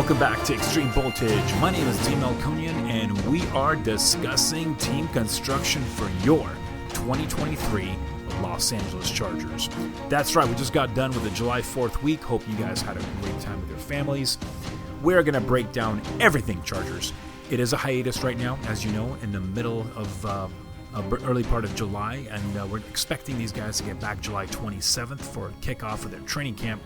Welcome back to Extreme Voltage. My name is Dean Melkonian, and we are discussing team construction for your 2023 Los Angeles Chargers. That's right, we just got done with the July 4th week. Hope you guys had a great time with your families. We're going to break down everything Chargers. It is a hiatus right now, as you know, in the middle of early part of July, and we're expecting these guys to get back July 27th for kickoff of their training camp.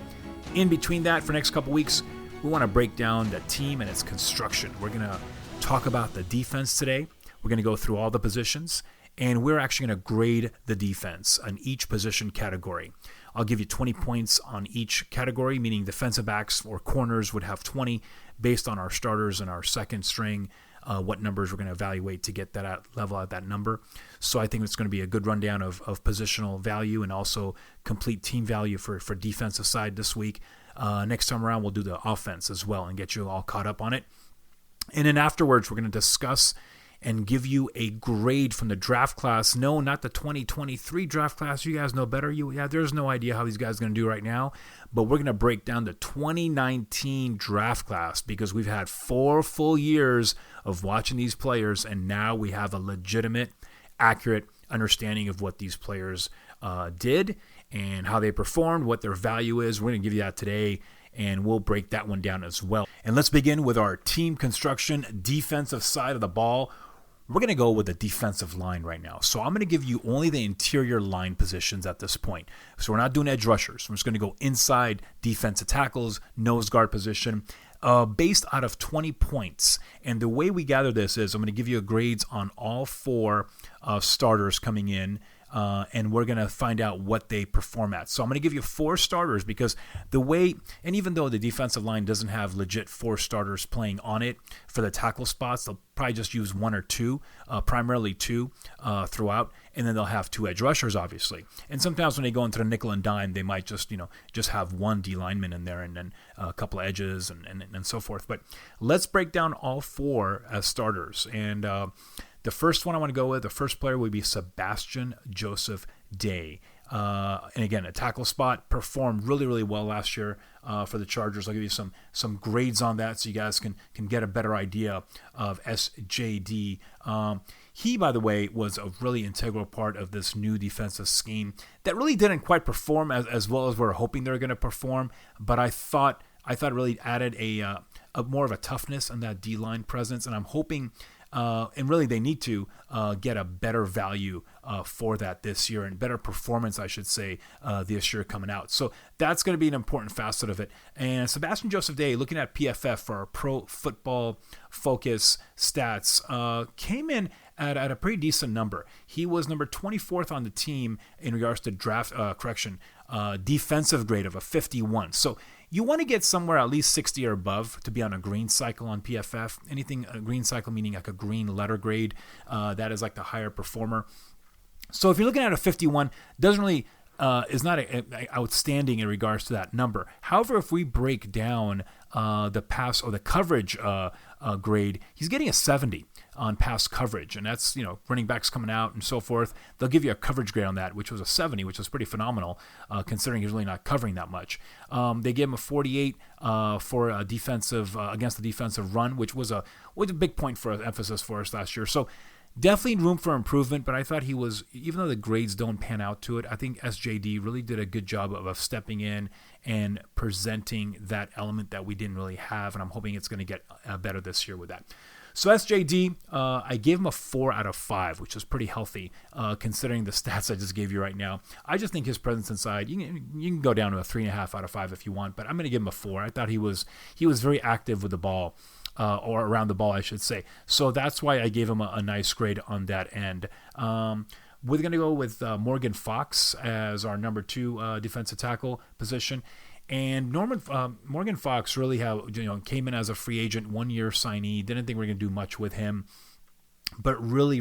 In between that, for next couple weeks, we want to break down the team and its construction. We're going to talk about the defense today. We're going to go through all the positions, and we're actually going to grade the defense on each position category. I'll give you 20 points on each category, meaning defensive backs or corners would have 20 based on our starters and our second string, what numbers we're going to evaluate to get that level at that number. So I think it's going to be a good rundown of positional value and also complete team value for defensive side this week. Next time around, we'll do the offense as well and get you all caught up on it. And then afterwards, we're going to discuss and give you a grade from the draft class. No, not the 2023 draft class. You guys know better. There's no idea how these guys are going to do right now. But we're going to break down the 2019 draft class because we've had 4 full years of watching these players, and now we have a legitimate, accurate understanding of what these players did and how they performed, what their value is. We're going to give you that today, and we'll break that one down as well. And let's begin with our team construction defensive side of the ball. We're going to go with the defensive line right now. So I'm going to give you only the interior line positions at this point. So we're not doing edge rushers. We're just going to go inside defensive tackles, nose guard position, based out of 20 points. And the way we gather this is I'm going to give you grades on all 4 starters coming in. And we're going to find out what they perform at. So I'm going to give you 4 starters because the way, and even though the defensive line doesn't have legit 4 starters playing on it for the tackle spots, they'll probably just use 1 or 2, primarily 2 throughout, and then they'll have 2 edge rushers, obviously. And sometimes when they go into the nickel and dime, they might just have 1 D lineman in there and then a couple of edges and so forth. But let's break down all 4 as starters. And the first one I want to go with, the first player would be Sebastian Joseph Day. And again, a tackle spot, performed really, really well last year for the Chargers. I'll give you some grades on that so you guys can get a better idea of SJD. He, by the way, was a really integral part of this new defensive scheme that really didn't quite perform as well as we were hoping they were going to perform. But I thought it really added a more of a toughness on that D-line presence, and I'm hoping and really they need to get a better value for that this year and better performance, I should say, this year coming out. So that's going to be an important facet of it. And Sebastian Joseph Day, looking at PFF for our Pro Football Focus stats, came in at a pretty decent number. He was number 24th on the team in regards to defensive grade of a 51. So you want to get somewhere at least 60 or above to be on a green cycle on PFF. Anything a green cycle meaning like a green letter grade, that is like the higher performer. So if you're looking at a 51, doesn't really is not outstanding in regards to that number. However, if we break down the pass or the coverage grade, he's getting a 70 on pass coverage, and that's running backs coming out and so forth. They'll give you a coverage grade on that, which was a 70, which was pretty phenomenal considering he's really not covering that much. They gave him a 48 for a defensive against the defensive run, which was a big point for emphasis for us last year. So definitely room for improvement, but I thought he was, even though the grades don't pan out to it, I think SJD really did a good job of stepping in and presenting that element that we didn't really have, and I'm hoping it's going to get better this year with that. So SJD, I gave him a 4 out of 5, which is pretty healthy considering the stats I just gave you right now. I just think his presence inside, you can go down to a 3.5 out of 5 if you want, but I'm going to give him a 4. I thought he was very active with the ball. Or around the ball, I should say. So that's why I gave him a nice grade on that end. We're going to go with Morgan Fox as our number 2 defensive tackle position. And Morgan Fox really came in as a free agent, 1-year signee. Didn't think we were going to do much with him, but really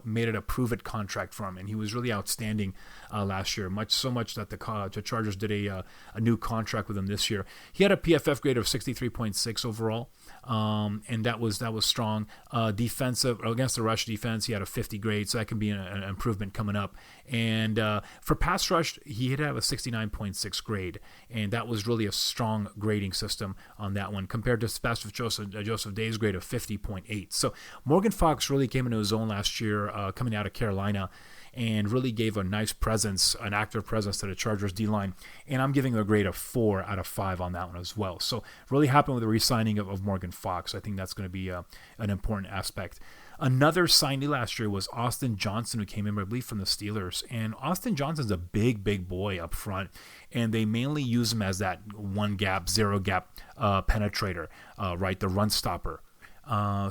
made it a prove-it contract for him. And he was really outstanding last year, so much that the Chargers did a new contract with him this year. He had a PFF grade of 63.6 overall. and that was strong. Defensive against the rush defense, he had a 50 grade, so that can be an improvement coming up. And for pass rush, he had to have a 69.6 grade, and that was really a strong grading system on that one compared to Sebastian Joseph Day's grade of 50.8. So Morgan Fox really came into his own last year, coming out of Carolina, and really gave a nice presence, an active presence to the Chargers D-line. And I'm giving him a grade of 4 out of 5 on that one as well. So really happy with the re-signing of Morgan Fox. I think that's going to be an important aspect. Another signee last year was Austin Johnson, who came in, I believe, from the Steelers. And Austin Johnson's a big boy up front, and they mainly use him as that one gap, zero gap penetrator, right, the run stopper.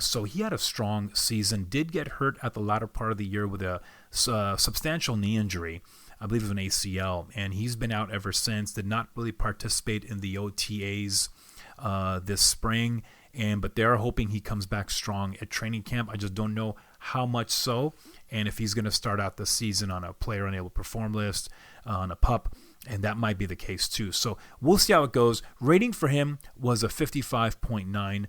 So he had a strong season, did get hurt at the latter part of the year with a substantial knee injury, I believe it was an ACL, and he's been out ever since, did not really participate in the OTAs this spring, but they're hoping he comes back strong at training camp. I just don't know how much so, and if he's going to start out the season on a player unable to perform list, on a PUP, and that might be the case too. So we'll see how it goes. Rating for him was a 55.9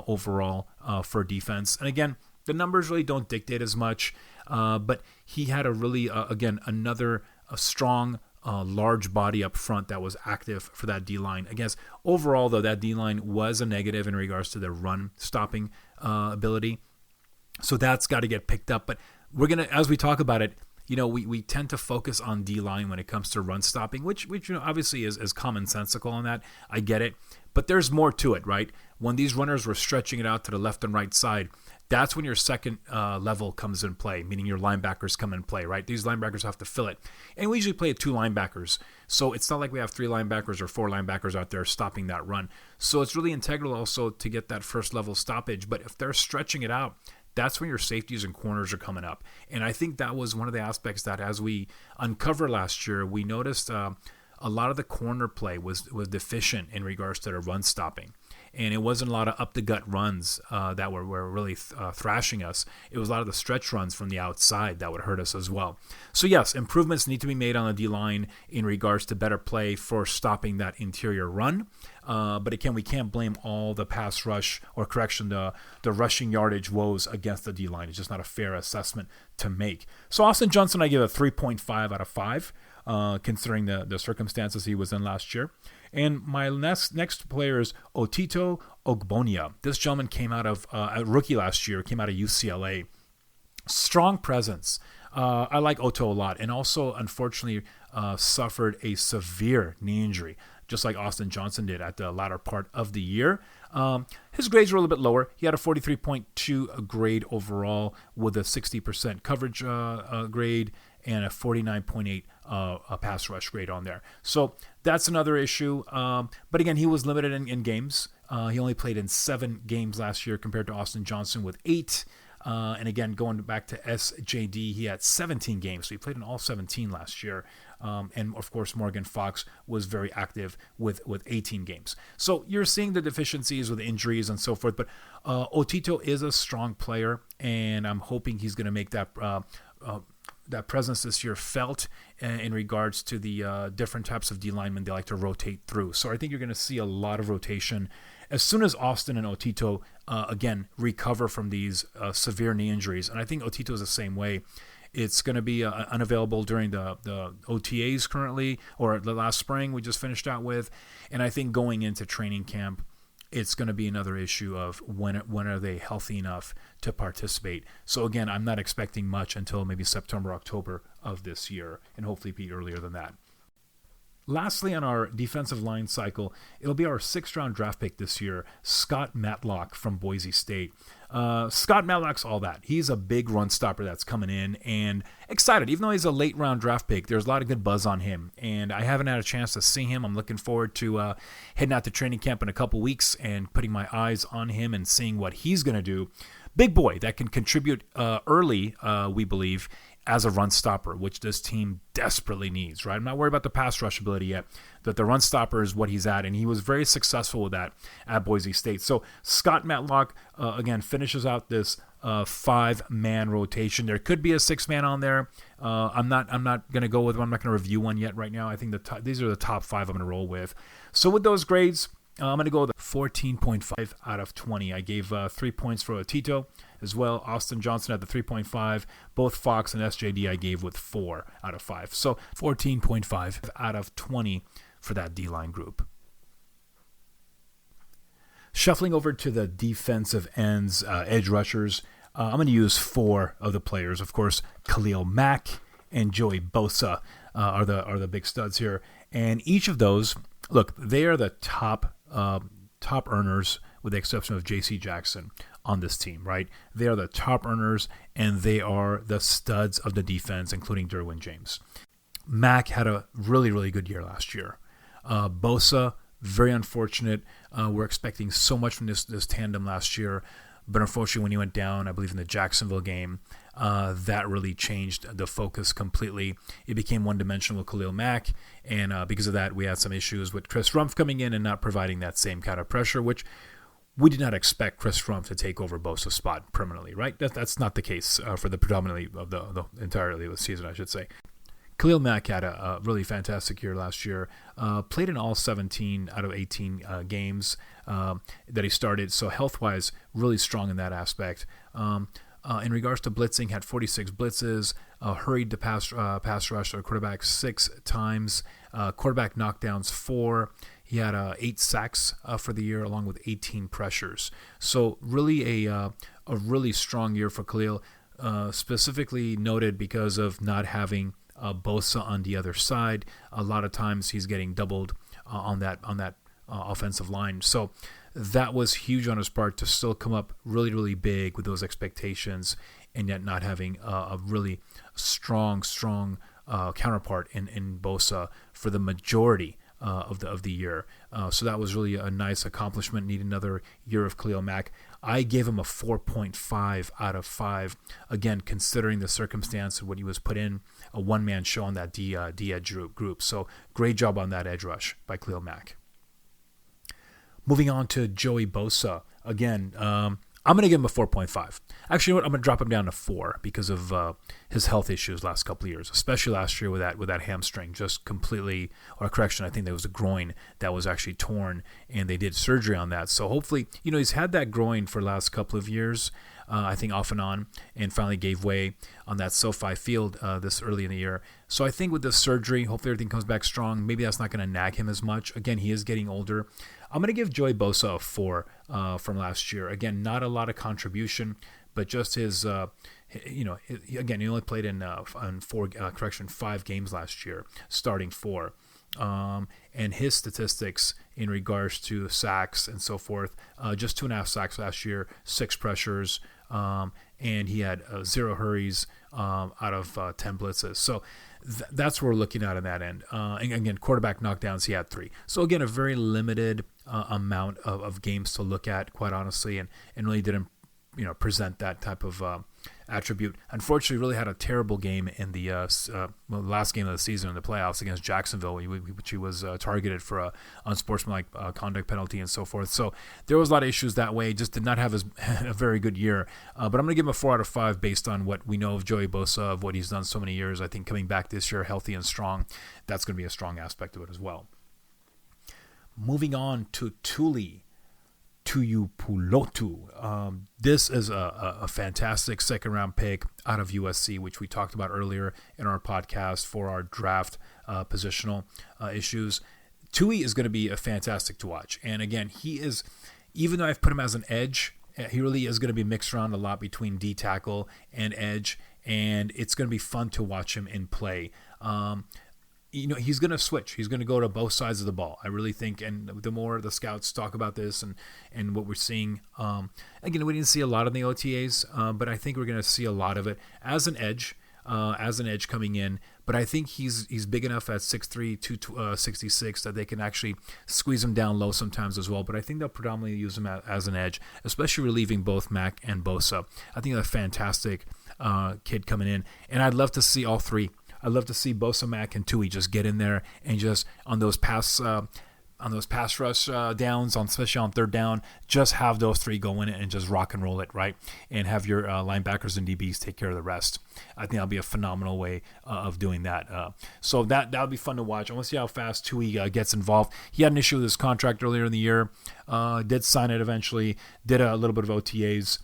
overall for defense. And again, the numbers really don't dictate as much, but he had a really, another strong, large body up front that was active for that D-line. I guess overall, though, that D-line was a negative in regards to their run stopping ability. So that's got to get picked up. But we're going to, as we talk about it, we tend to focus on D-line when it comes to run stopping, which obviously is commonsensical on that. I get it. But there's more to it, right? When these runners were stretching it out to the left and right side, that's when your second level comes in play, meaning your linebackers come in play, right? These linebackers have to fill it. And we usually play 2 linebackers. So it's not like we have 3 linebackers or 4 linebackers out there stopping that run. So it's really integral also to get that first level stoppage. But if they're stretching it out, that's when your safeties and corners are coming up. And I think that was one of the aspects that as we uncovered last year, we noticed a lot of the corner play was deficient in regards to the run stopping. And it wasn't a lot of up-the-gut runs that were really thrashing us. It was a lot of the stretch runs from the outside that would hurt us as well. So yes, improvements need to be made on the D-line in regards to better play for stopping that interior run. But again, we can't blame all the pass rush, or correction, the rushing yardage woes against the D-line. It's just not a fair assessment to make. So Austin Johnson, I give a 3.5 out of 5, considering the circumstances he was in last year. And my next player is Otito Ogbonia. This gentleman came out of a rookie last year, came out of UCLA. Strong presence. I like Otto a lot, and also, unfortunately, suffered a severe knee injury, just like Austin Johnson did at the latter part of the year. His grades were a little bit lower. He had a 43.2 grade overall with a 60% coverage grade and a 49.8 pass rush grade on there. So that's another issue. But again, he was limited in games. He only played in 7 games last year compared to Austin Johnson with 8. And again, going back to SJD, he had 17 games. So he played in all 17 last year. And of course, Morgan Fox was very active with 18 games. So you're seeing the deficiencies with injuries and so forth. But Otito is a strong player, and I'm hoping he's going to make that presence this year felt in regards to the different types of D linemen they like to rotate through. So I think you're going to see a lot of rotation as soon as Austin and Otito, again, recover from these severe knee injuries. And I think Otito is the same way. It's going to be unavailable during the OTAs currently, or the last spring we just finished out with. And I think going into training camp, it's going to be another issue of when are they healthy enough to participate. So again, I'm not expecting much until maybe September, October of this year, and hopefully be earlier than that. Lastly, on our defensive line cycle, it'll be our 6th round draft pick this year, Scott Matlock from Boise State. Scott Matlock's all that. He's a big run stopper that's coming in, and excited. Even though he's a late round draft pick, there's a lot of good buzz on him, and I haven't had a chance to see him. I'm looking forward to heading out to training camp in a couple weeks and putting my eyes on him and seeing what he's going to do. Big boy that can contribute early, we believe, as a run stopper, which this team desperately needs, right? I'm not worried about the pass rush ability yet, but the run stopper is what he's at, and he was very successful with that at Boise State. So Scott Matlock, again, finishes out this 5-man rotation. There could be a 6-man on there. I'm not going to go with one. I'm not going to review one yet right now. I think these are the top 5 I'm going to roll with. So with those grades, I'm going to go with 14.5 out of 20. I gave 3 points for Tito as well. Austin Johnson at the 3.5. Both Fox and SJD I gave with 4 out of 5. So 14.5 out of 20 for that D-line group. Shuffling over to the defensive ends, edge rushers, I'm going to use 4 of the players. Of course, Khalil Mack and Joey Bosa are the big studs here. And each of those, look, they are the top earners, with the exception of J.C. Jackson on this team, right? They are the top earners, and they are the studs of the defense, including Derwin James. Mack had a really, really good year last year. Bosa, very unfortunate. We're expecting so much from this tandem last year, but unfortunately when he went down, I believe in the Jacksonville game, that really changed the focus completely. It became one-dimensional with Khalil Mack, and because of that, we had some issues with Chris Rumph coming in and not providing that same kind of pressure, which we did not expect Chris Rumph to take over Bosa's spot permanently, right? That's not the case for the predominantly of the entirely of the season, I should say. Khalil Mack had a really fantastic year last year. Played in all 17 out of 18 games that he started. So health-wise, really strong in that aspect. In regards to blitzing, had 46 blitzes, hurried the pass rush or quarterback 6 times, quarterback knockdowns 4. He had 8 sacks for the year, along with 18 pressures. So really a really strong year for Khalil, specifically noted because of not having Bosa on the other side. A lot of times he's getting doubled on that offensive line. So that was huge on his part to still come up really, really big with those expectations, and yet not having a really strong counterpart in Bosa for the majority of the year. So that was really a nice accomplishment. Need another year of Khalil Mack. I gave him a 4.5 out of 5. Again, considering the circumstance of what he was put in, a one-man show on that D-edge group. So great job on that edge rush by Khalil Mack. Moving on to Joey Bosa. Again, I'm going to give him a 4.5. Actually, you know what? I'm going to drop him down to 4 because of his health issues last couple of years, especially last year with that hamstring, just completely, or correction, I think there was a groin that was actually torn, and they did surgery on that. So hopefully, he's had that groin for the last couple of years, I think off and on, and finally gave way on that SoFi field this early in the year. So I think with the surgery, hopefully everything comes back strong. Maybe that's not going to nag him as much. Again, he is getting older. I'm going to give Joey Bosa a 4 from last year. Again, not a lot of contribution, but just his, again, he only played in 5 games last year, starting 4. And his statistics in regards to sacks and so forth, just 2.5 sacks last year, 6 pressures, and he had 0 hurries out of 10 blitzes. So that's what we're looking at on that end. And again, quarterback knockdowns, he had 3. So again, a very limited amount of games to look at, quite honestly, and really didn't present that type of attribute. Unfortunately, really had a terrible game in the last game of the season in the playoffs against Jacksonville, which he was targeted for a unsportsmanlike conduct penalty and so forth. So there was a lot of issues that way. Just did not have a very good year. But I'm going to give him a 4 out of 5 based on what we know of Joey Bosa, of what he's done so many years. I think coming back this year healthy and strong, that's going to be a strong aspect of it as well. Moving on to Tuli Tuipulotu. This is a fantastic second-round pick out of USC, which we talked about earlier in our podcast for our draft positional issues. Tui is going to be a fantastic to watch. And again, he is, even though I've put him as an edge, he really is going to be mixed around a lot between D tackle and edge, and it's going to be fun to watch him in play. He's going to switch. He's going to go to both sides of the ball. I really think, and the more the scouts talk about this and what we're seeing, again, we didn't see a lot in the OTAs, but I think we're going to see a lot of it as an edge coming in. But I think he's big enough at 6'3", 266 that they can actually squeeze him down low sometimes as well. But I think they'll predominantly use him as an edge, especially relieving both Mack and Bosa. I think that's a fantastic kid coming in, and I'd love to see all 3. I'd love to see Bosa, Mack, and Tui just get in there and just on those pass pass rush downs, especially on third down. Just have those three go in and just rock and roll it, right? And have your linebackers and DBs take care of the rest. I think that'll be a phenomenal way of doing that. So that'll be fun to watch. I want to see how fast Tui gets involved. He had an issue with his contract earlier in the year. Did sign it eventually. Did a little bit of OTAs.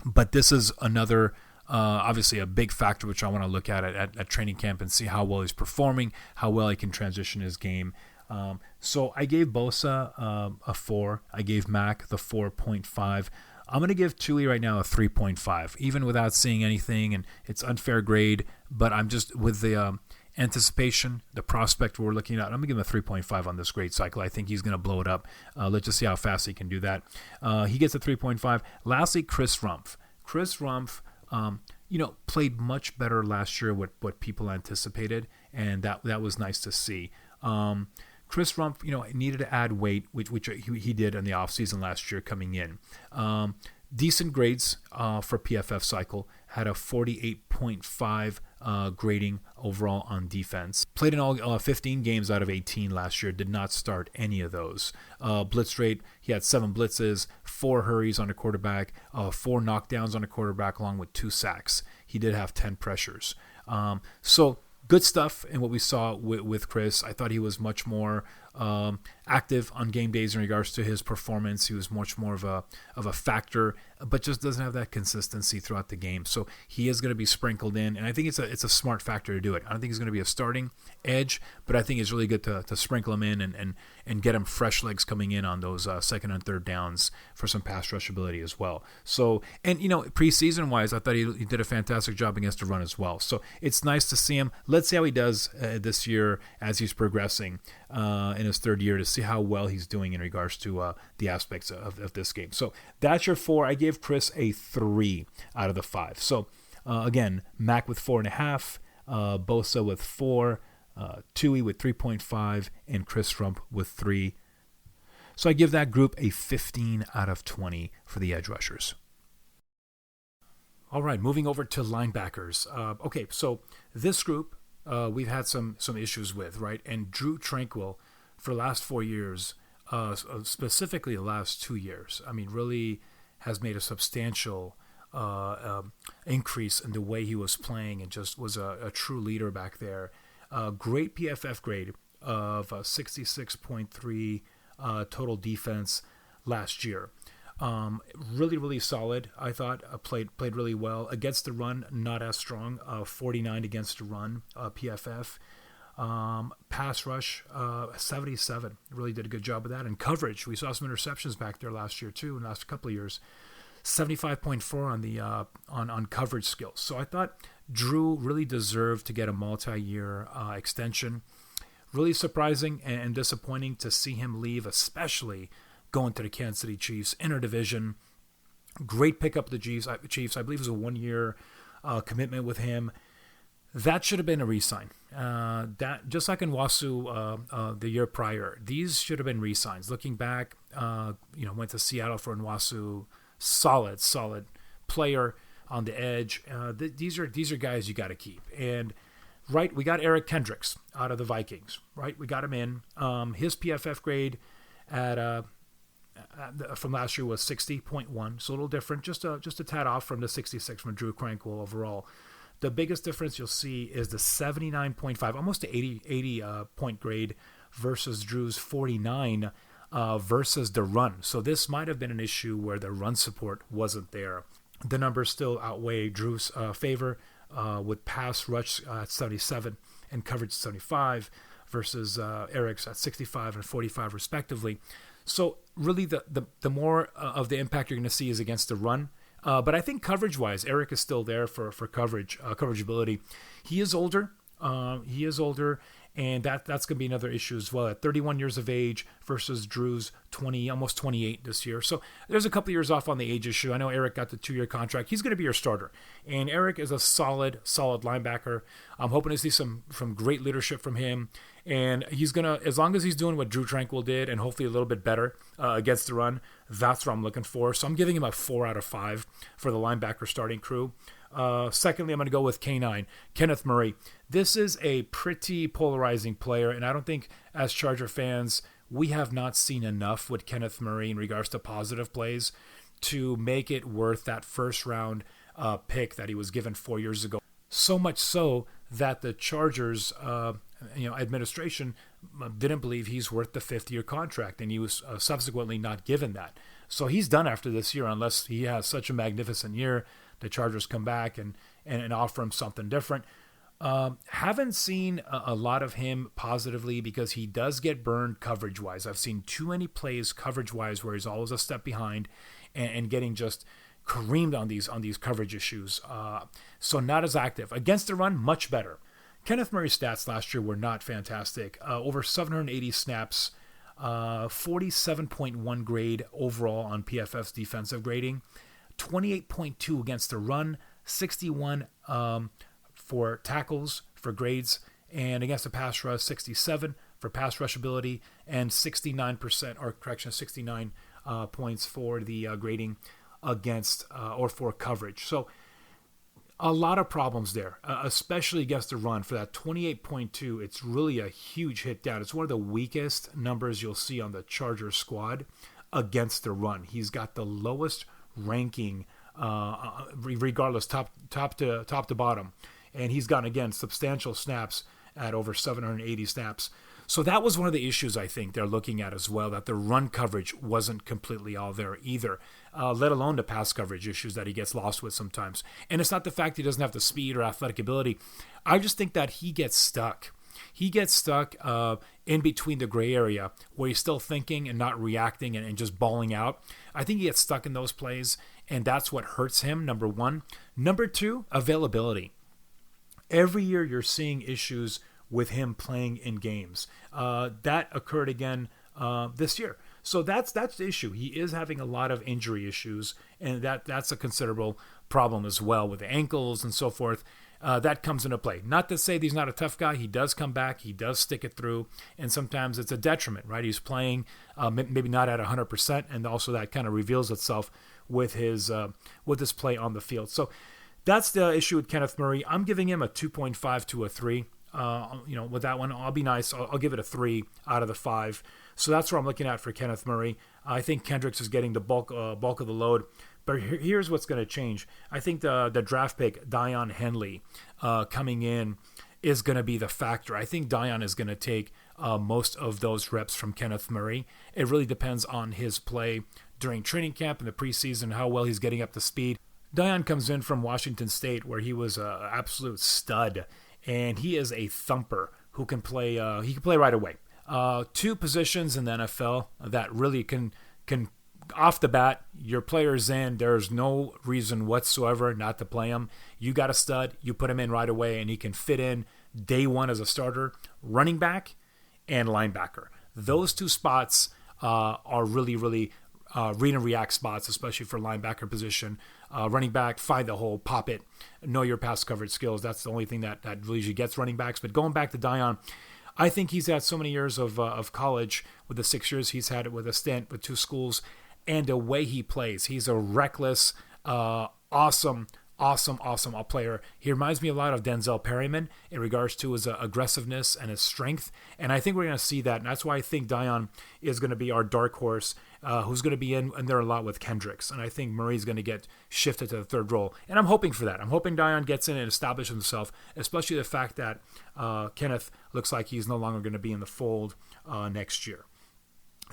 But this is another, obviously, a big factor which I want to look at training camp and see how well he's performing, how well he can transition his game. So I gave Bosa a 4. I gave Mac the 4.5. I'm going to give Tui right now a 3.5, even without seeing anything, and it's unfair grade, but I'm just, with the anticipation, the prospect we're looking at, I'm going to give him a 3.5 on this grade cycle. I think he's going to blow it up. Let's just see how fast he can do that. He gets a 3.5. Lastly, Chris Rumph. Chris Rumph, played much better last year what people anticipated, and that was nice to see. Chris Rumph, needed to add weight, which he did in the offseason last year coming in. Decent grades for PFF cycle. Had a 48.5 grading overall on defense. Played in all 15 games out of 18 last year. Did not start any of those. Blitz rate, he had 7 blitzes, 4 hurries on a quarterback, 4 knockdowns on a quarterback, along with 2 sacks. He did have 10 pressures. So good stuff in what we saw with Chris. I thought he was much more active on game days in regards to his performance. He was much more of a factor, but just doesn't have that consistency throughout the game. So he is going to be sprinkled in, and I think it's a smart factor to do it. I don't think he's going to be a starting edge, but I think it's really good to sprinkle him in and get him fresh legs coming in on those second and third downs for some pass rush ability as well. So, and preseason wise, I thought he did a fantastic job against the run as well. So it's nice to see him. Let's see how he does this year as he's progressing in his third year, to see how well he's doing in regards to the aspects of this game. So that's your 4. I gave Chris a 3 out of the 5. So again, Mac with 4.5, Bosa with 4, Tui with 3.5, and Chris Rumph with 3. So I give that group a 15 out of 20 for the edge rushers. All right, moving over to linebackers. Okay, so this group we've had some issues with, right? And Drew Tranquil, for the last 4 years, specifically the last 2 years, really has made a substantial increase in the way he was playing, and just was a true leader back there. Great PFF grade of 66.3 total defense last year. Really, really solid. I thought played really well against the run. Not as strong. 49 against the run. PFF. Pass rush, 77. Really did a good job of that. And coverage, we saw some interceptions back there last year too, in the last couple of years. 75.4 on the on coverage skills. So I thought Drew really deserved to get a multi-year extension. Really surprising and disappointing to see him leave, especially going to the Kansas City Chiefs, interdivision. Great pickup of the Chiefs. I believe it was a 1-year commitment with him. That should have been a re-sign. That just like in Nwasu the year prior, these should have been re-signs. Looking back, went to Seattle for Nwasu. Solid player on the edge. These are guys you got to keep. And right, we got Eric Kendricks out of the Vikings. Right, we got him in. His PFF grade from last year was 60.1, so a little different, just a tad off from the 66 from Drew Tranquil overall. The biggest difference you'll see is the 79.5, almost the 80 point grade versus Drew's 49 versus the run. So this might have been an issue where the run support wasn't there. The numbers still outweigh Drew's favor with pass rush at 77 and coverage 75 versus Eric's at 65 and 45 respectively. So really the more of the impact you're going to see is against the run. But I think coverage-wise, Eric is still there for coverage ability. He is older. And that's going to be another issue as well. At 31 years of age versus Drew's 20, almost 28 this year. So there's a couple of years off on the age issue. I know Eric got the 2-year contract. He's going to be your starter. And Eric is a solid linebacker. I'm hoping to see some great leadership from him. And he's going to, as long as he's doing what Drew Tranquil did and hopefully a little bit better against the run, that's what I'm looking for. So I'm giving him a 4 out of 5 for the linebacker starting crew. Secondly, I'm going to go with K9, Kenneth Murray. This is a pretty polarizing player, and I don't think as Charger fans we have not seen enough with Kenneth Murray in regards to positive plays to make it worth that first round pick that he was given 4 years ago. So much so that the Chargers administration didn't believe he's worth the 5th-year contract, and he was subsequently not given that. So he's done after this year unless he has such a magnificent year. The Chargers come back and offer him something different. Haven't seen a lot of him positively because he does get burned coverage-wise. I've seen too many plays coverage-wise where he's always a step behind and getting just creamed on these coverage issues. So not as active. Against the run, much better. Kenneth Murray's stats last year were not fantastic. Over 780 snaps, 47.1 grade overall on PFF's defensive grading, 28.2 against the run, 61 for tackles for grades, and against the pass rush, 67 for pass rush ability, and 69 points for the grading against or for coverage. So a lot of problems there, especially against the run. For that 28.2, it's really a huge hit down. It's one of the weakest numbers you'll see on the Chargers squad against the run. He's got the lowest ranking, regardless, top to bottom. And he's gotten, again, substantial snaps at over 780 snaps. So that was one of the issues I think they're looking at as well, that the run coverage wasn't completely all there either, let alone the pass coverage issues that he gets lost with sometimes. And it's not the fact he doesn't have the speed or athletic ability. I just think that he gets stuck. He gets stuck in between the gray area where he's still thinking and not reacting and just balling out. I think he gets stuck in those plays, and that's what hurts him, number one. Number two, availability. Every year you're seeing issues with him playing in games. That occurred again this year. So that's the issue. He is having a lot of injury issues, and that's a considerable problem as well with the ankles and so forth. That comes into play. Not to say that he's not a tough guy. He does come back. He does stick it through, and sometimes it's a detriment, right? He's playing maybe not at 100%, and also that kind of reveals itself with his play on the field. So that's the issue with Kenneth Murray. I'm giving him a 2.5 to a 3. With that one, I'll be nice. I'll give it a 3 out of the 5. So that's what I'm looking at for Kenneth Murray. I think Kendricks is getting the bulk of the load. But here's what's going to change. I think the draft pick, Dion Henley, coming in is going to be the factor. I think Dion is going to take most of those reps from Kenneth Murray. It really depends on his play during training camp and the preseason, how well he's getting up to speed. Dion comes in from Washington State, where he was an absolute stud, and he is a thumper who can play. He can play right away. 2 positions in the NFL that really can off the bat, your player's in. There's no reason whatsoever not to play him. You got a stud, you put him in right away, and he can fit in day one as a starter. Running back and linebacker. Those 2 spots are really, really read and react spots, especially for linebacker position. Running back, find the hole, pop it, know your pass coverage skills. That's the only thing that really usually gets running backs. But going back to Dion, I think he's had so many years of college with the 6 years he's had it with a stint with 2 schools, and the way he plays. He's a reckless, awesome player. He reminds me a lot of Denzel Perryman in regards to his aggressiveness and his strength, and I think we're going to see that, and that's why I think Dion is going to be our dark horse, who's going to be in there a lot with Kendricks, and I think Murray's going to get shifted to the 3rd role, and I'm hoping for that. I'm hoping Dion gets in and establishes himself, especially the fact that Kenneth looks like he's no longer going to be in the fold next year.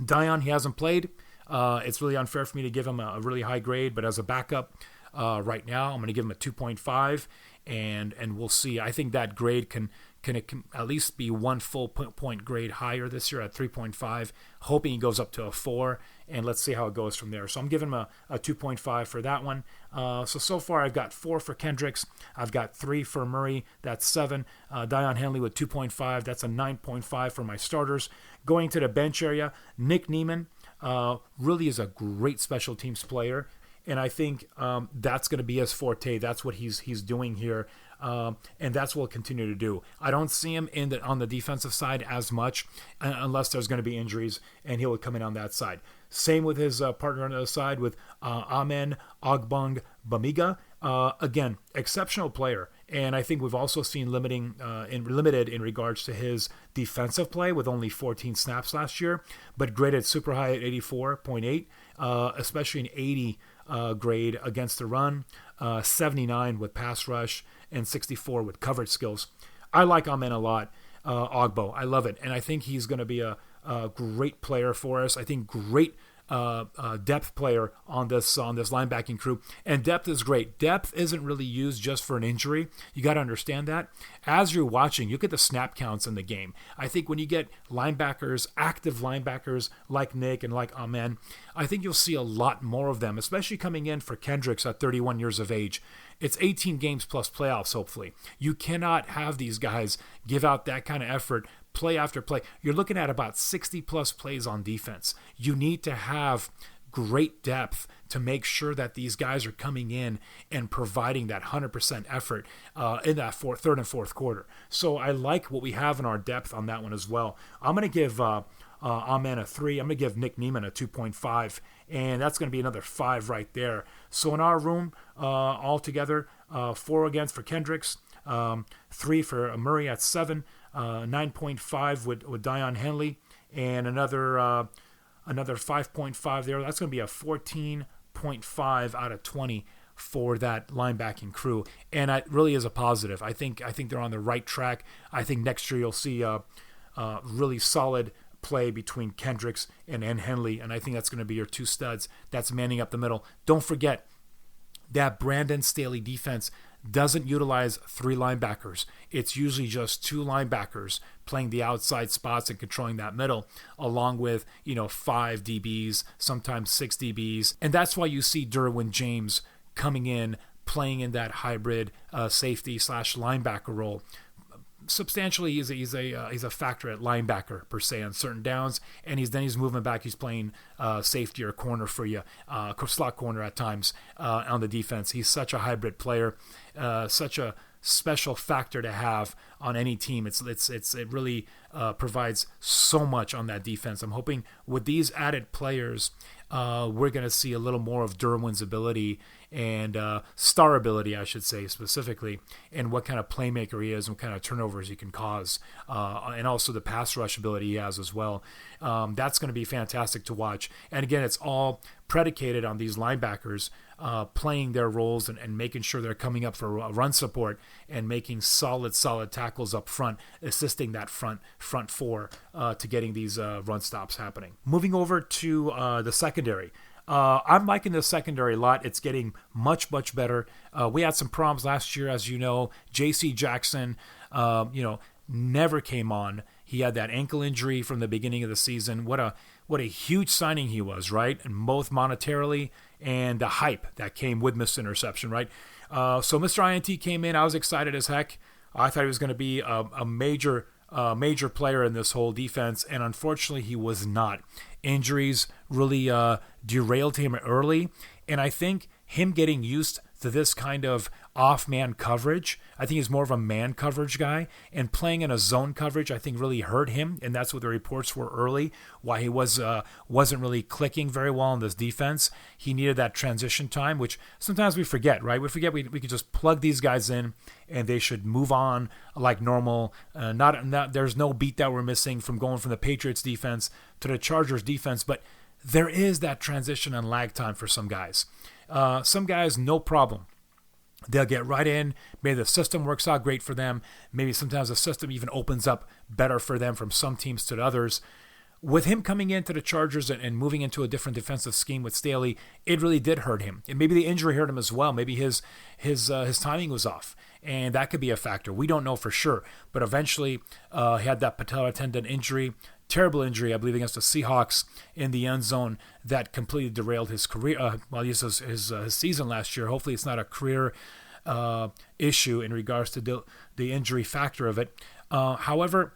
Dion, he hasn't played. It's really unfair for me to give him a really high grade, but as a backup, right now, I'm going to give him a 2.5, and we'll see. I think that grade can at least be 1 full point grade higher this year at 3.5, hoping he goes up to a 4, and let's see how it goes from there. So I'm giving him a 2.5 for that one. So far I've got 4 for Kendricks. I've got 3 for Murray. That's 7. Dion Henley with 2.5. That's a 9.5 for my starters. Going to the bench area, Nick Neiman really is a great special teams player. And I think that's going to be his forte. That's what he's doing here, and that's what he'll continue to do. I don't see him on the defensive side as much unless there's going to be injuries, and he'll come in on that side. Same with his partner on the other side with Amen Ogbong Bamiga. Again, exceptional player, And I think we've also seen limited in regards to his defensive play with only 14 snaps last year, but graded super high at 84.8, especially an 80 grade against the run, 79 with pass rush, and 64 with coverage skills. I like Amen a lot, Ogbo. I love it, and I think he's going to be a great player for us. I think great depth player on this linebacking crew. And depth is great. Depth isn't really used just for an injury. You got to understand that. As you're watching, you get the snap counts in the game. I think when you get linebackers, active linebackers like Nick and like Amen, I think you'll see a lot more of them, especially coming in for Kendricks at 31 years of age. It's 18 games plus playoffs, hopefully. You cannot have these guys give out that kind of effort play after play. You're looking at about 60 plus plays on defense. You need to have great depth to make sure that these guys are coming in and providing that 100% effort in that third and fourth quarter. So I like what we have in our depth on that one as well. I'm going to give Amen a 3. I'm going to give Nick Neiman a 2.5, and that's going to be another 5 right there. So in our room, altogether, 4 against for Kendricks, 3 for Murray at 7, 9.5 with Dion Henley, and another 5.5 there. That's going to be a 14.5 out of 20 for that linebacking crew, and it really is a positive. I think they're on the right track. I think next year you'll see a really solid play between Kendricks and Henley, and I think that's going to be your two studs that's manning up the middle. Don't forget that Brandon Staley defense doesn't utilize 3 linebackers. It's usually just 2 linebackers playing the outside spots and controlling that middle, along with 5 DBs, sometimes 6 DBs, and that's why you see Derwin James coming in, playing in that hybrid safety / linebacker role. Substantially, he's a factor at linebacker per se on certain downs, and he's moving back. He's playing safety or corner for you, slot corner at times on the defense. He's such a hybrid player, such a special factor to have on any team. It really provides so much on that defense. I'm hoping with these added players, we're going to see a little more of Derwin's ability and star ability, I should say specifically, and what kind of playmaker he is and what kind of turnovers he can cause, and also the pass rush ability he has as well. That's going to be fantastic to watch. And again, it's all predicated on these linebackers playing their roles and making sure they're coming up for run support and making solid tackles up front, assisting that front 4 to getting these run stops happening. Moving over to the secondary. I'm liking the secondary a lot. It's getting much better. We had some problems last year, as you know. J.C. Jackson, never came on. He had that ankle injury from the beginning of the season. What a huge signing he was, right? And both monetarily and the hype that came with Mr. Interception, right? So Mr. INT came in. I was excited as heck. I thought he was going to be a major player in this whole defense, and unfortunately he was not. Injuries really derailed him early, and I think him getting used to this kind of off-man coverage, I think he's more of a man coverage guy, and playing in a zone coverage I think really hurt him, and that's what the reports were early, why he wasn't really clicking very well in this defense. He needed that transition time, which sometimes we forget, right? We forget we could just plug these guys in and they should move on like normal. There's no beat that we're missing from going from the Patriots defense to the Chargers defense, but there is that transition and lag time for some guys. Some guys, no problem. They'll get right in. Maybe the system works out great for them. Maybe sometimes the system even opens up better for them from some teams to others. With him coming into the Chargers and moving into a different defensive scheme with Staley, it really did hurt him. And maybe the injury hurt him as well. Maybe his timing was off, and that could be a factor. We don't know for sure. But eventually, he had that patellar tendon injury. Terrible injury, I believe, against the Seahawks in the end zone that completely derailed his career. His season last year. Hopefully, it's not a career issue in regards to the injury factor of it. However,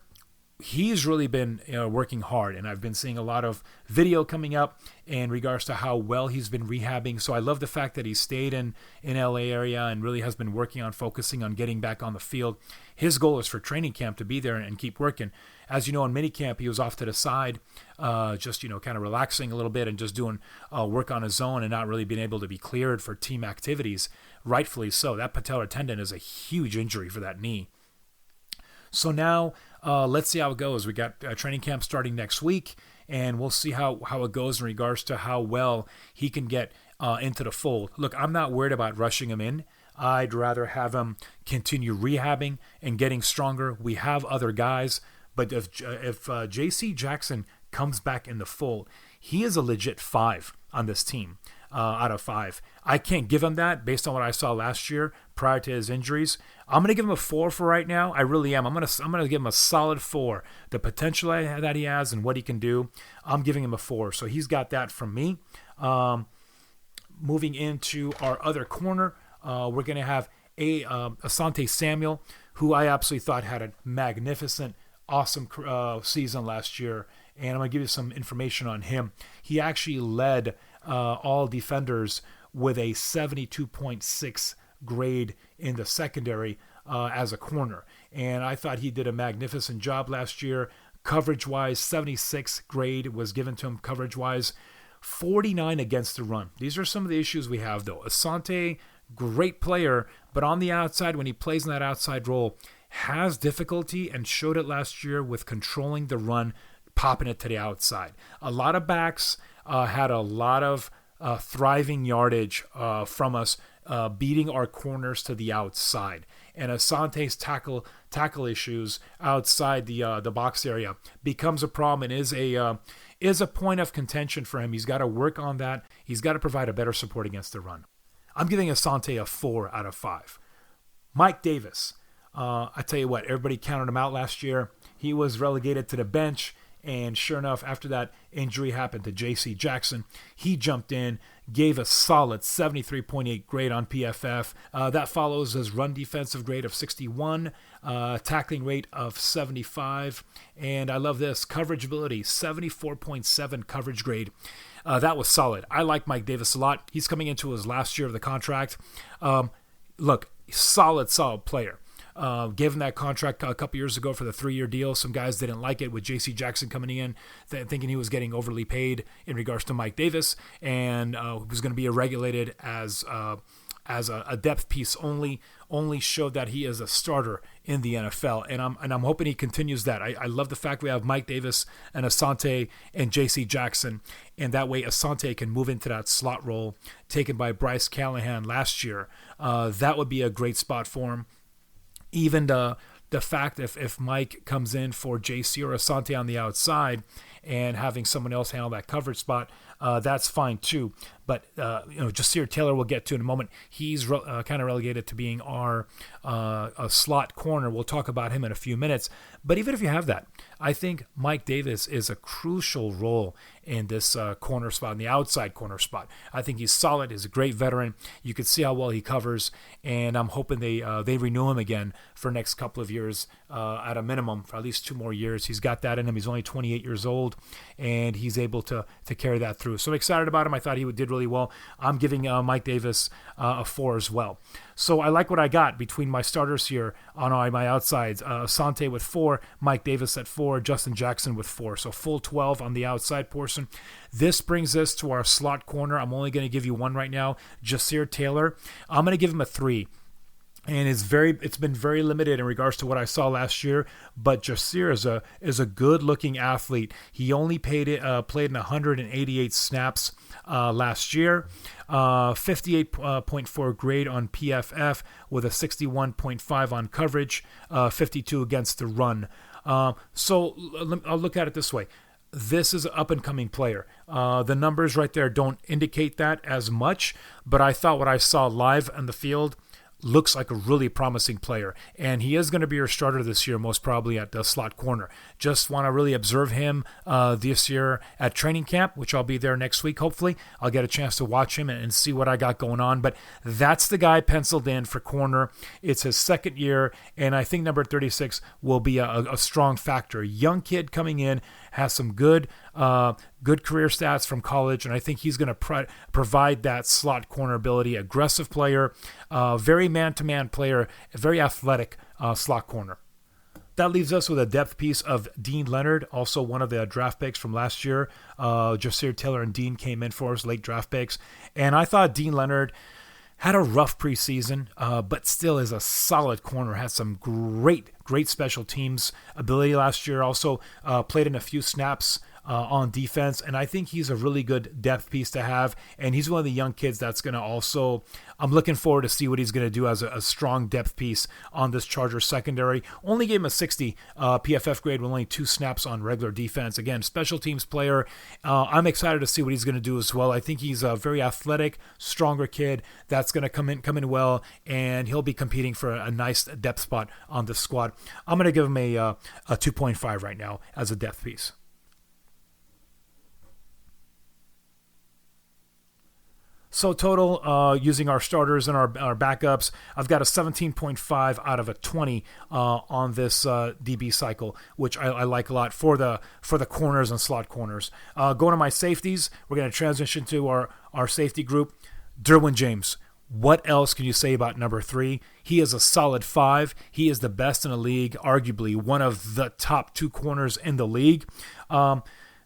he's really been working hard, and I've been seeing a lot of video coming up in regards to how well he's been rehabbing. So I love the fact that he stayed in LA area and really has been working on focusing on getting back on the field. His goal is for training camp to be there and keep working. As you know, in minicamp, he was off to the side, just, kind of relaxing a little bit and just doing work on his own and not really being able to be cleared for team activities, rightfully so. That patellar tendon is a huge injury for that knee. So now let's see how it goes. We got training camp starting next week, and we'll see how it goes in regards to how well he can get into the fold. Look, I'm not worried about rushing him in. I'd rather have him continue rehabbing and getting stronger. We have other guys, but if J.C. Jackson comes back in the fold, he is a legit 5 on this team out of 5. I can't give him that based on what I saw last year prior to his injuries. I'm going to give him a 4 for right now. I really am. I'm going to give him a solid 4. The potential that he has and what he can do, I'm giving him a 4. So he's got that from me. Moving into our other corner, we're going to have Asante Samuel, who I absolutely thought had a magnificent, awesome season last year. And I'm going to give you some information on him. He actually led all defenders with a 72.6 grade in the secondary as a corner. And I thought he did a magnificent job last year. Coverage-wise, 76 grade was given to him coverage-wise. 49 against the run. These are some of the issues we have, though. Asante, great player, but on the outside, when he plays in that outside role, has difficulty and showed it last year with controlling the run, popping it to the outside. A lot of backs had a lot of thriving yardage from us, beating our corners to the outside. And Asante's tackle issues outside the box area becomes a problem and is a point of contention for him. He's got to work on that. He's got to provide a better support against the run. I'm giving Asante a 4 out of 5. Mike Davis. I tell you what, everybody counted him out last year. He was relegated to the bench. And sure enough, after that injury happened to J.C. Jackson, he jumped in, gave a solid 73.8 grade on PFF. That follows his run defensive grade of 61, tackling rate of 75. And I love this, coverage ability, 74.7 coverage grade. That was solid. I like Mike Davis a lot. He's coming into his last year of the contract. Look, solid player. Gave him that contract a couple years ago for the 3-year deal. Some guys didn't like it with J.C. Jackson coming in, thinking he was getting overly paid in regards to Mike Davis, and was going to be regulated as a depth piece only showed that he is a starter in the NFL, and I'm hoping he continues that. I love the fact we have Mike Davis and Asante and J.C. Jackson, and that way Asante can move into that slot role taken by Bryce Callahan last year. That would be a great spot for him. Even the fact if Mike comes in for JC or Asante on the outside and having someone else handle that coverage spot, that's fine too. But Jasir Taylor we'll get to in a moment. He's kind of relegated to being our a slot corner. We'll talk about him in a few minutes. But even if you have that, I think Mike Davis is a crucial role in this corner spot, in the outside corner spot. I think he's solid. He's a great veteran. You can see how well he covers, and I'm hoping they renew him again for next couple of years at a minimum, for at least 2 more years. He's got that in him. He's only 28 years old, and he's able to carry that through. So I'm excited about him. I thought he did really well. I'm giving Mike Davis a 4 as well. So I like what I got between my starters here on my outsides. Asante with 4, Mike Davis at 4, Justin Jackson with 4. So full 12 on the outside portion. This brings us to our slot corner. I'm only going to give you one right now, Jasir Taylor. I'm going to give him a 3. And it's been very limited in regards to what I saw last year. But Jasir is a good-looking athlete. He only played in 188 snaps last year. 58.4 grade on PFF with a 61.5 on coverage, 52 against the run. So I'll look at it this way. This is an up-and-coming player. The numbers right there don't indicate that as much, but I thought what I saw live on the field, looks like a really promising player. And he is going to be your starter this year, most probably at the slot corner. Just want to really observe him this year at training camp, which I'll be there next week, hopefully. I'll get a chance to watch him and see what I got going on. But that's the guy penciled in for corner. It's his second year, and I think number 36 will be a strong factor. Young kid coming in, has some good career stats from college, and I think he's going to provide that slot corner ability. Aggressive player, very man-to-man player, very athletic slot corner. That leaves us with a depth piece of Dean Leonard, also one of the draft picks from last year. Jasir Taylor and Dean came in for us, late draft picks, and I thought Dean Leonard had a rough preseason, but still is a solid corner. Had some great special teams ability last year. Also played in a few snaps on defense, and I think he's a really good depth piece to have. And he's one of the young kids that's going to also, I'm looking forward to see what he's going to do as a strong depth piece on this Chargers secondary. Only gave him a 60 PFF grade with only 2 snaps on regular defense. Again, special teams player. I'm excited to see what he's going to do as well. I think he's a very athletic, stronger kid that's going to come in well, and he'll be competing for a nice depth spot on this squad. I'm going to give him a 2.5 right now as a depth piece. So total, using our starters and our backups, I've got a 17.5 out of a 20 on this DB cycle, which I like a lot for the corners and slot corners. Going to my safeties, we're going to transition to our safety group. Derwin James. What else can you say about number 3? He is a solid 5. He is the best in the league, arguably one of the top 2 corners in the league.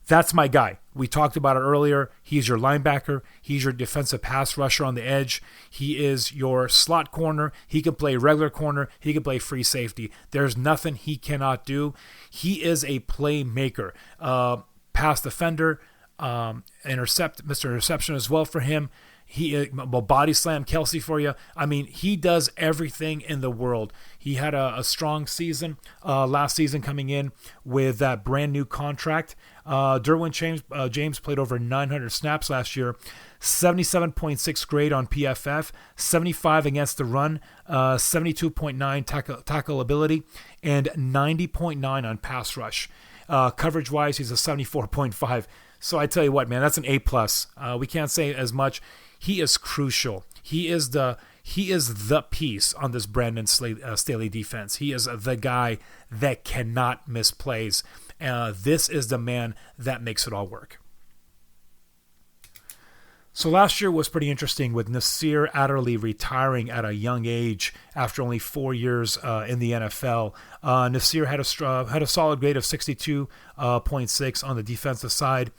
That's my guy. We talked about it earlier. He's your linebacker. He's your defensive pass rusher on the edge. He is your slot corner. He can play regular corner. He can play free safety. There's nothing he cannot do. He is a playmaker. Pass defender, Mr. Interception as well for him. He will body slam Kelsey for you. I mean, he does everything in the world. He had a strong season last season coming in with that brand new contract. Derwin James played over 900 snaps last year, 77.6 grade on PFF, 75 against the run, 72.9 tackle ability, and 90.9 on pass rush. Coverage-wise, he's a 74.5. So I tell you what, man, that's an A+. We can't say as much. He is crucial. He is the piece on this Brandon Staley defense. He is the guy that cannot miss plays. This is the man that makes it all work. So last year was pretty interesting with Nasir Adderley retiring at a young age after only 4 years in the NFL. Nasir had a solid grade of 62.6 on the defensive side.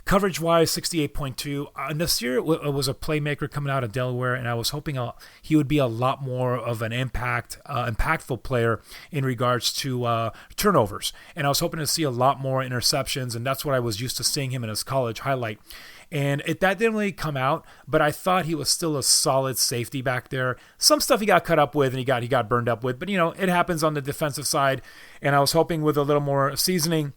Coverage-wise, 68.2. Nasir was a playmaker coming out of Delaware, and I was hoping he would be a lot more of an impactful player in regards to turnovers. And I was hoping to see a lot more interceptions, and that's what I was used to seeing him in his college highlight. And that didn't really come out, but I thought he was still a solid safety back there. Some stuff he got cut up with and he got burned up with, but it happens on the defensive side. And I was hoping with a little more seasoning,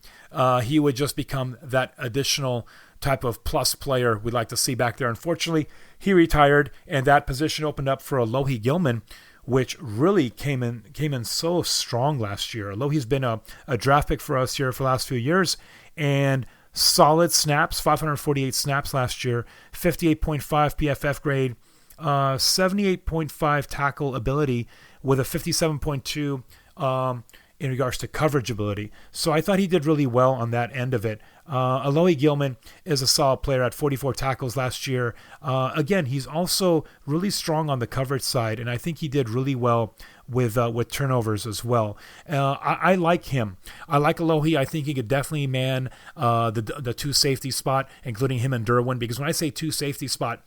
he would just become that additional type of plus player we'd like to see back there. Unfortunately, he retired, and that position opened up for Alohi Gilman, which really came in so strong last year. Alohi's been a draft pick for us here for the last few years, and solid snaps, 548 snaps last year, 58.5 PFF grade, 78.5 tackle ability with a 57.2 in regards to coverage ability. So I thought he did really well on that end of it. Alohi Gilman is a solid player at 44 tackles last year. Again, he's also really strong on the coverage side, and I think he did really well with turnovers as well. I like him. I like Alohi. I think he could definitely man the 2 safety spot, including him and Derwin, because when I say 2 safety spot,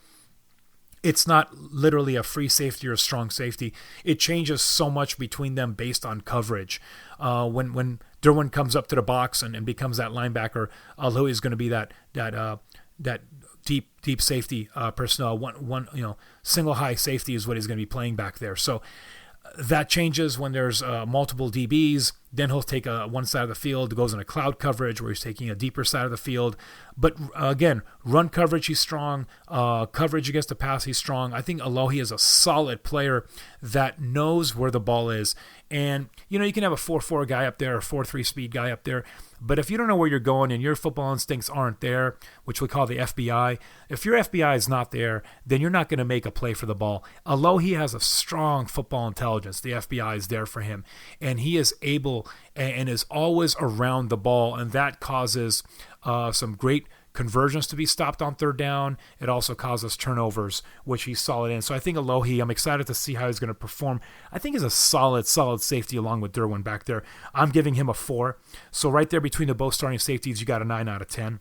it's not literally a free safety or a strong safety. It changes so much between them based on coverage. When Derwin comes up to the box and becomes that linebacker, Alohi is going to be that deep safety personnel. One single high safety is what he's going to be playing back there. So that changes when there's multiple DBs Then he'll take one side of the field, goes into cloud coverage where he's taking a deeper side of the field. But again, run coverage, he's strong. Coverage against the pass, he's strong. I think Alohi is a solid player that knows where the ball is. And, you can have a 4.4 guy up there, a 4.3 speed guy up there. But if you don't know where you're going and your football instincts aren't there, which we call the FBI, if your FBI is not there, then you're not going to make a play for the ball. Alohi has a strong football intelligence. The FBI is there for him. And he is able and is always around the ball. And that causes some great conversions to be stopped on third down. It also causes turnovers, which he's solid in. So I think Alohi, I'm excited to see how he's going to perform. I think he's a solid safety along with Derwin back there. I'm giving him a 4. So right there between the both starting safeties, you got a 9 out of 10.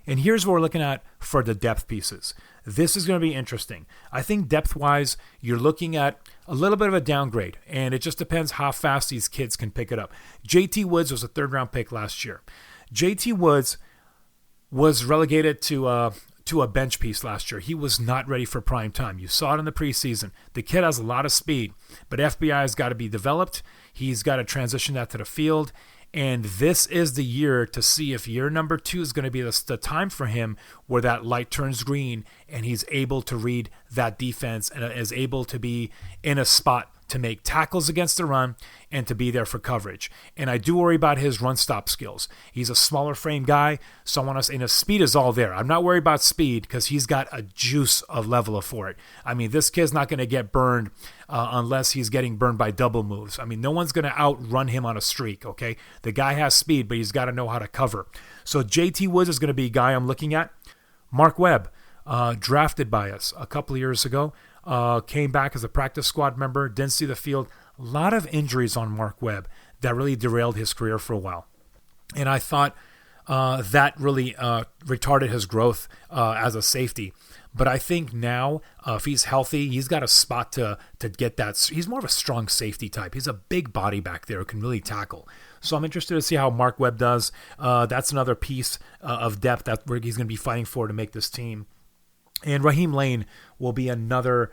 And here's what we're looking at for the depth pieces. This is going to be interesting. I think depth-wise, you're looking at a little bit of a downgrade, and it just depends how fast these kids can pick it up. JT Woods was a third-round pick last year. JT Woods was relegated to a bench piece last year. He was not ready for prime time. You saw it in the preseason. The kid has a lot of speed, but FBI has got to be developed. He's got to transition that to the field. And this is the year to see if year number 2 is going to be the time for him where that light turns green and he's able to read that defense and is able to be in a spot to make tackles against the run and to be there for coverage. And I do worry about his run stop skills. He's a smaller frame guy, so I want to say, and his speed is all there. I'm not worried about speed because he's got a juice of level for it. I mean, this kid's not going to get burned unless he's getting burned by double moves. I mean, no one's going to outrun him on a streak, okay? The guy has speed, but he's got to know how to cover. So JT Woods is going to be a guy I'm looking at. Mark Webb, drafted by us a couple of years ago. Came back as a practice squad member, didn't see the field. A lot of injuries on Mark Webb that really derailed his career for a while. And I thought that really retarded his growth as a safety. But I think now, if he's healthy, he's got a spot to get that. He's more of a strong safety type. He's a big body back there who can really tackle. So I'm interested to see how Mark Webb does. That's another piece of depth that he's going to be fighting for to make this team. And Raheem Lane will be another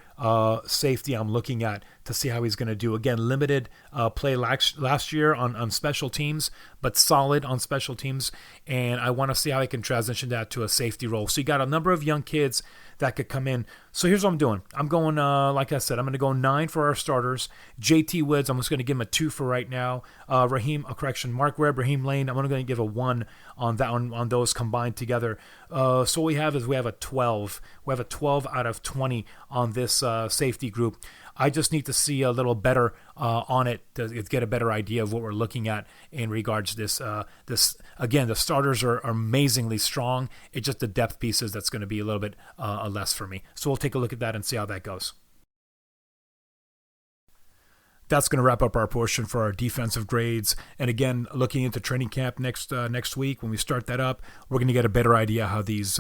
safety I'm looking at to see how he's going to do. Again, limited play last year on special teams, but solid on special teams. And I want to see how he can transition that to a safety role. So you got a number of young kids that could come in. So here's what I'm doing. I'm going, like I said, I'm going to go 9 for our starters. JT Woods, I'm just going to give him a 2 for right now. Mark Webb, Raheem Lane, I'm only going to give a 1 on that on those combined together. So what we have a 12. We have a 12 out of 20 on this safety group. I just need to see a little better on it to get a better idea of what we're looking at in regards to this. Again, the starters are amazingly strong. It's just the depth pieces that's going to be a little bit less for me. So we'll take a look at that and see how that goes. That's going to wrap up our portion for our defensive grades. And again, looking into training camp next week when we start that up, we're going to get a better idea how these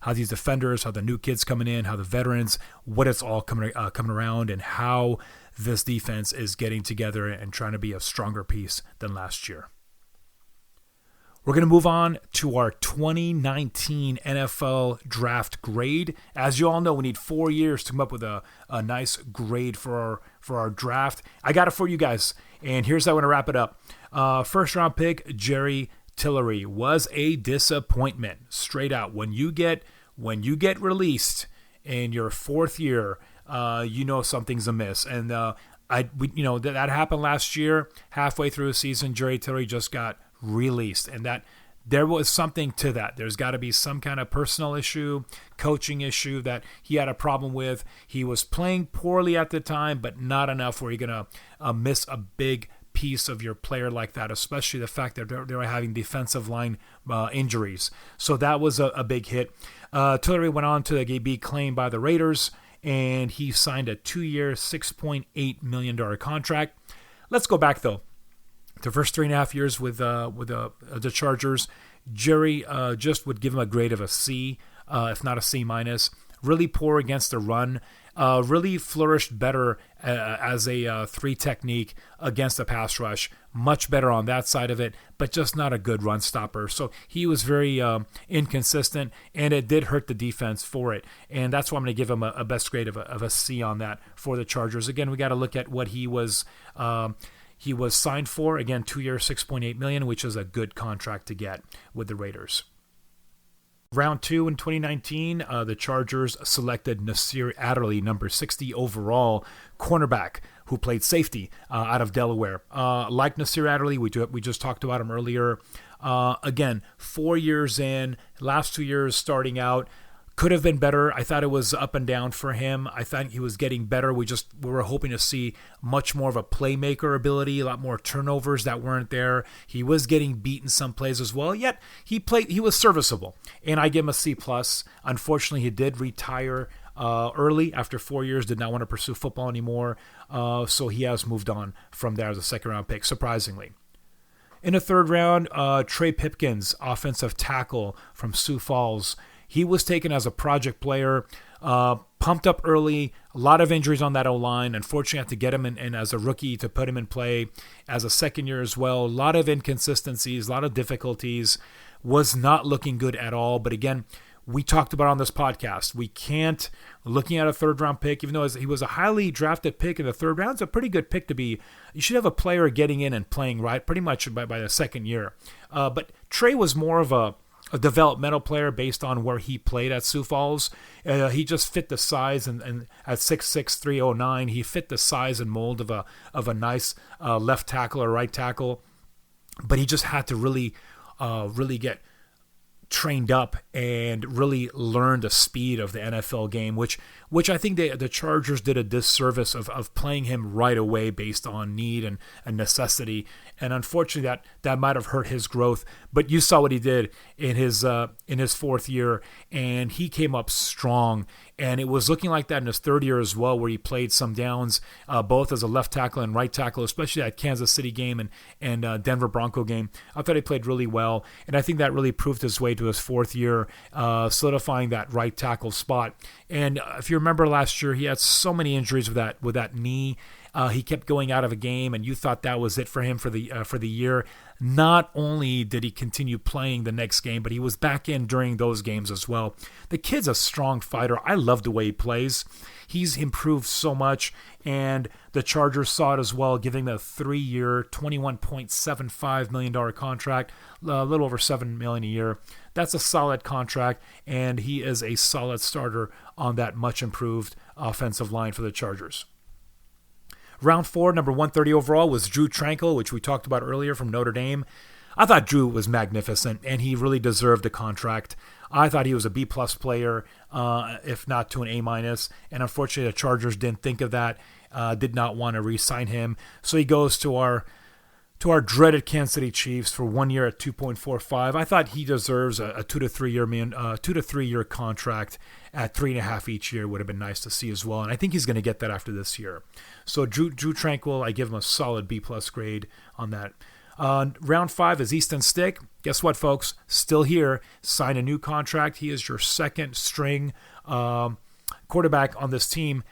defenders, how the new kids coming in, how the veterans, what it's all coming around, and how this defense is getting together and trying to be a stronger piece than last year. We're going to move on to our 2019 NFL draft grade. As you all know, we need 4 years to come up with a nice grade for our draft. I got it for you guys, and here's how I'm going to wrap it up. First round pick, Jerry Tillery, was a disappointment. Straight out. When you get released in your 4th year, you know something's amiss. And that happened last year. Halfway through the season, Jerry Tillery just got released, and that there was something to that. There's got to be some kind of personal issue, coaching issue that he had a problem with. He was playing poorly at the time, but not enough where you're going to miss a big piece of your player like that, especially the fact that they were having defensive line injuries. So that was a big hit. Tillery went on to be claimed by the Raiders, and he signed a 2-year, $6.8 million contract. Let's go back, though. The first 3.5 years with the Chargers, Jerry just would give him a grade of a C, if not a C minus. Really poor against the run. Really flourished better as a 3 technique against the pass rush. Much better on that side of it, but just not a good run stopper. So he was very inconsistent, and it did hurt the defense for it. And that's why I'm going to give him a best grade of a C on that for the Chargers. Again, we got to look at what he was. he was signed for. Again, 2 years, $6.8 million, which is a good contract to get with the Raiders. Round 2 in 2019, the Chargers selected Nasir Adderley, number 60 overall, cornerback who played safety out of Delaware. Like Nasir Adderley, we just talked about him earlier. Again, 4 years in, last 2 years starting out, could have been better. I thought it was up and down for him. I thought he was getting better. We were hoping to see much more of a playmaker ability, a lot more turnovers that weren't there. He was getting beat in some plays as well, yet he was serviceable. And I give him a C+. Unfortunately, he did retire early after 4 years, did not want to pursue football anymore. So he has moved on from there as a second-round pick, surprisingly. In the third round, Trey Pipkins, offensive tackle from Sioux Falls. He was taken as a project player, pumped up early, a lot of injuries on that O-line. Unfortunately, I had to get him in as a rookie to put him in play as a second year as well. A lot of inconsistencies, a lot of difficulties. Was not looking good at all. But again, we talked about on this podcast, we can't, looking at a third-round pick, even though he was a highly drafted pick in the third round, it's a pretty good pick to be. You should have a player getting in and playing right pretty much by the second year. But Trey was more of a developmental player based on where he played at Sioux Falls. He just fit the size, and at 6'6", 309, he fit the size and mold of a nice left tackle or right tackle. But he just had to really get trained up and really learn the speed of the NFL game, which I think the Chargers did a disservice of playing him right away based on need and necessity. And unfortunately, that might have hurt his growth. But you saw what he did in his fourth year, and he came up strong. And it was looking like that in his third year as well, where he played some downs, both as a left tackle and right tackle, especially that Kansas City game and Denver Bronco game. I thought he played really well, and I think that really proved his way to his fourth year, solidifying that right tackle spot. And if you remember last year, he had so many injuries with that knee. He kept going out of a game, and you thought that was it for him for the year. Not only did he continue playing the next game, but he was back in during those games as well. The kid's a strong fighter. I love the way he plays. He's improved so much, and the Chargers saw it as well, giving him a 3-year, $21.75 million contract, a little over $7 million a year. That's a solid contract, and he is a solid starter on that much improved offensive line for the Chargers. Round 4, number 130 overall, was Drew Tranquill, which we talked about earlier, from Notre Dame. I thought Drew was magnificent, and he really deserved a contract. I thought he was a B+ player, if not to an A-. And unfortunately, the Chargers didn't think of that, did not want to re-sign him. So he goes to our dreaded Kansas City Chiefs for 1 year at $2.45. I thought he deserves a 2 to 3 year contract at 3.5 each year. Would have been nice to see as well, and I think he's going to get that after this year. So Drew Tranquill, I give him a solid B+ grade on that. Round 5 is Easton Stick. Guess what, folks? Still here. Signed a new contract. He is your second string quarterback on this team.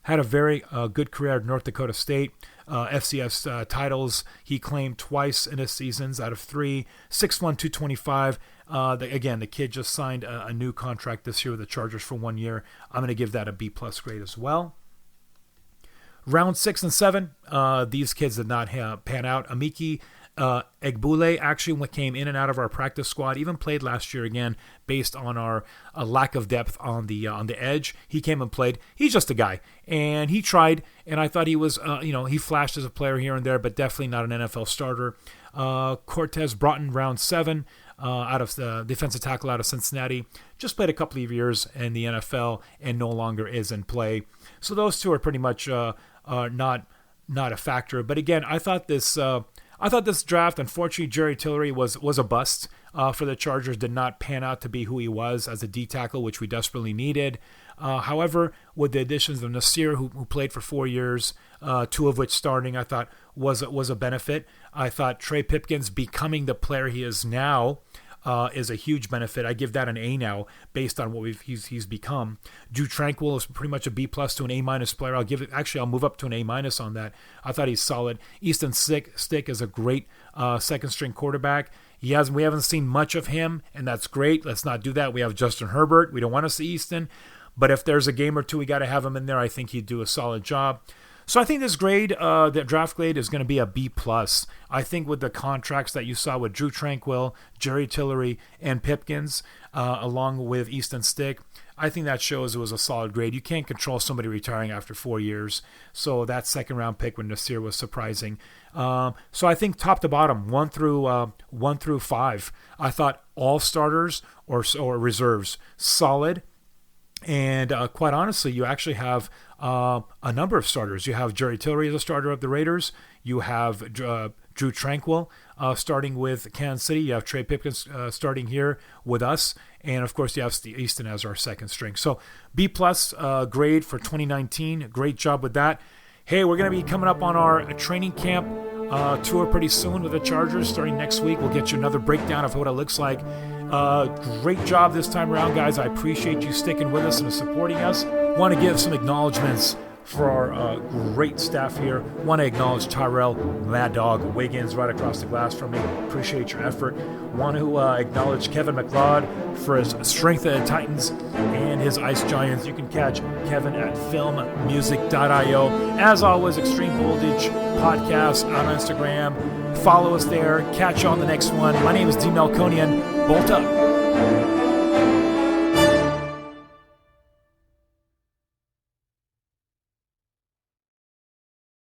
Had a very good career at North Dakota State. FCS titles he claimed twice in his seasons out of 3. 6'1", 225. Again, the kid just signed a new contract this year with the Chargers for 1 year. I'm going to give that a B+ grade as well. Round 6 and 7, these kids did not pan out. Amiki Egbule actually came in and out of our practice squad, even played last year again based on our lack of depth on the edge. He came and played. He's just a guy, and he tried, and I thought he was, he flashed as a player here and there, but definitely not an NFL starter. Cortez Broughton, round 7, out of the defensive tackle out of Cincinnati, just played a couple of years in the NFL and no longer is in play. So those two are pretty much not a factor. But again, I thought this draft, unfortunately, Jerry Tillery was a bust for the Chargers. Did not pan out to be who he was as a D tackle, which we desperately needed. However, with the additions of Nasir, who played for 4 years, 2 of which starting, I thought was a benefit. I thought Trey Pipkins becoming the player he is now is a huge benefit. I give that an A now based on what he's become. Drew Tranquill is pretty much a B+ to an A- player. I'll move up to an A- on that. I thought he's solid. Easton Stick is a great second string quarterback. We haven't seen much of him, and that's great. Let's not do that. We have Justin Herbert. We don't want to see Easton, but if there's a game or two we got to have him in there, I think he'd do a solid job. So I think this grade, the draft grade, is going to be a B+. I think with the contracts that you saw with Drew Tranquill, Jerry Tillery, and Pipkins, along with Easton Stick, I think that shows it was a solid grade. You can't control somebody retiring after 4 years. So that second round pick with Nasir was surprising. So I think top to bottom, 1 through 5, I thought all starters or reserves, solid. And quite honestly, you actually have a number of starters. You have Jerry Tillery as a starter of the Raiders. You have Drew Tranquill starting with Kansas City. You have Trey Pipkins starting here with us. And, of course, you have Steve Easton as our second string. So B+ grade for 2019. Great job with that. Hey, we're going to be coming up on our training camp tour pretty soon with the Chargers starting next week. We'll get you another breakdown of what it looks like. Great job this time around, guys. I appreciate you sticking with us and supporting us. Want to give some acknowledgments for our great staff here. Want to acknowledge Tyrell, Mad Dog, Wiggins right across the glass from me. Appreciate your effort. Want to acknowledge Kevin McLeod for his Strength of the Titans and his Ice Giants. You can catch Kevin at filmmusic.io. As always, Extreme Voltage Podcast on Instagram. Follow us there. Catch you on the next one. My name is D. Melkonian. Bolt up.